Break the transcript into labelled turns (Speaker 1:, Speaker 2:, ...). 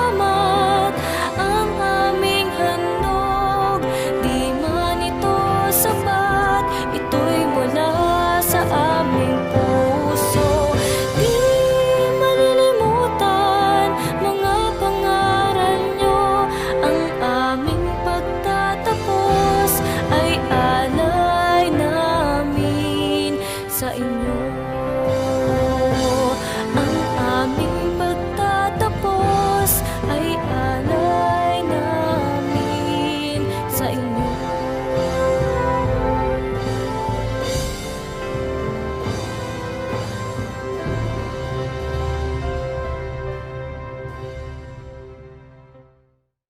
Speaker 1: salamat. Ang aming handog, di man ito sapat, ito'y mula sa aming puso. Di malilimutan mga pangaral nyo, ang aming pagtatapos ay alay namin sa inyo. Ang aming pagtatapos ay alay namin sa inyo.